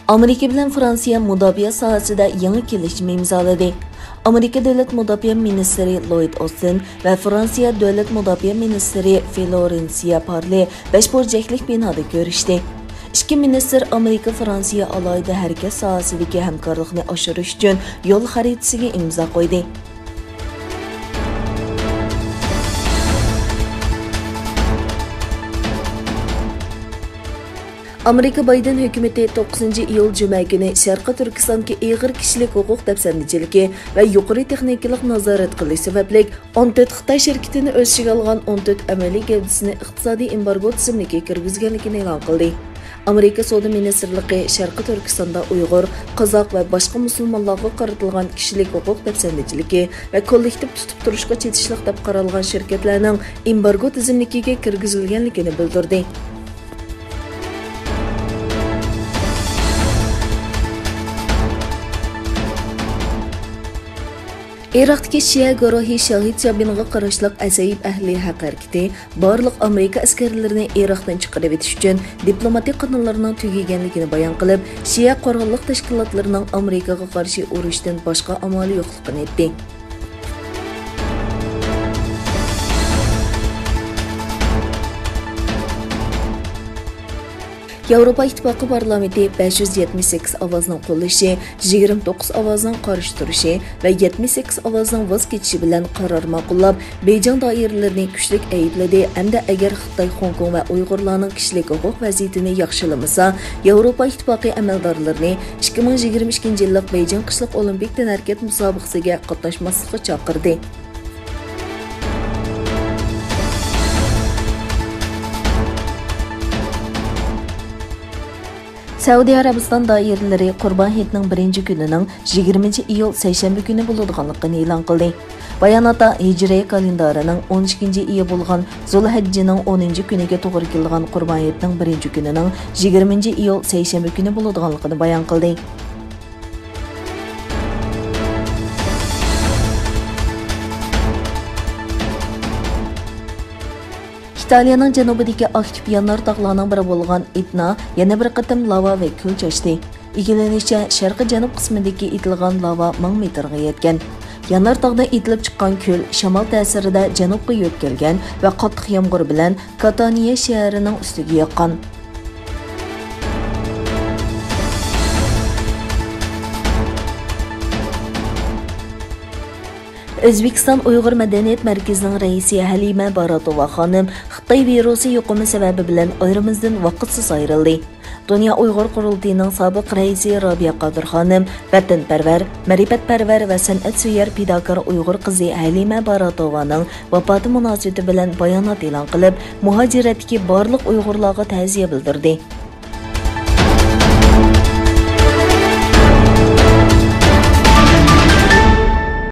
Amerika bilan Fransiya mudofaa sohasida yangi kelishim imzoladi. Amerika davlat mudofaa ministri Lloyd Austin va Fransiya davlat mudofaa ministri Florencia Parly 5 burchaklik binoda ko'rishdi. İki minister Amerika-Fransiya alayda harakat sohasidagi hamkorlikni oshirish uchun yo'l xaritasiga imzo qo'ydi. Amerika Bayden hökuməti 9 iyul cümə günü Şərqi Türkistandakı ağır kişilik hüquq dəfsəndiciligi və yuqori texnikалық nazaret qilish səbəblik 14 Xitay şirkətini öz içigə alğan 14 əməli gövdəsini iqtisadi embargo tizimiga kirgizganligini e'lon qildi. Amerika Savdo Ministerligi Şərqi Türkistanda Uyğur, Qozoq və başqa musulmonlarga qaratilgan kişilik hüquq dəfsəndiciligi və kollektiv tutub turishga chetishliq deb qaralgan şirkətlərning embargo tizimiga kirgizilganligini bildirdi. Iroqdagi Shia guruhi Shahid Jabinga qarashliq Azayib ahli haq harakati barliq Amerika askarlarini Iroqdan chiqarib etish uchun diplomatik qanunlarning tugaganligini bayon qilib, Shia qo'rg'onliq tashkilotlarining Amerikaga qarshi urushdan boshqa amali yo'qligini aytdi. Yavropa İttipaقı parlamenti 578 ovozning qo'llashi, 29 ovozning qarshi turishi va 78 ovozning voz kechishi bilan qaror ma'qullab, Beyjing doiralarini kuchlik aybladi hamda agar Xitoy, Hong Kong va Uyg'urlarning kishilik huquq vaziyatini yaxshilamasa, Yavropa İttipaقı amaldorlarini 2022 yillik Beyjing qishliq olimpik tanharkat musobaqasiga qatnashmaslikka chaqirdi. Saudiya Arabiston doiralari Qurbon hayitining 1-kunining 20 iyul seshanba kuni bo'ladiganligini e'lon qildi. Bayonotda Hijriy kalendarining 12-iyi bo'lgan Zulhijjaning 10-kuniga to'g'ri kelgan Qurbon hayitining 1-kunining 20 iyul seshanba kuni bo'ladiganligini bayon qildi. İtaliyaning janubidagi aktiv yanar tog'larning biri bo'lgan Etna yana bir qatam lava va kul chashdi. Egilanishicha, sharqiy janub qismidagi etilgan lava 1000 metrga yetgan. Yanar tog'da etilib chiqqan kul shamol ta'sirida janubga yo'tkalgan va qattiq yomg'ir bilan Kataniya shahrining ustiga yoqqan. O'zbekiston Uyg'ur madaniyat markazining raisi ھەلىمە باراتوۋا xonim Xitoy virusi yuqumi sababi bilan ayrimizdan vaqtsiz ayrildi. Dünya Uyg'ur qurultiyining sobiq raisi Robiya Qodir xonim vatanparvar, ma'rifatparvar va san'atsuyar fidokor Uyg'ur qizi ھەلىمە Baratovaning vafoti munosabati bilan bayonot e'lon qilib, muhojiratdagi barliq Uyg'urlarga ta'ziya bildirdi.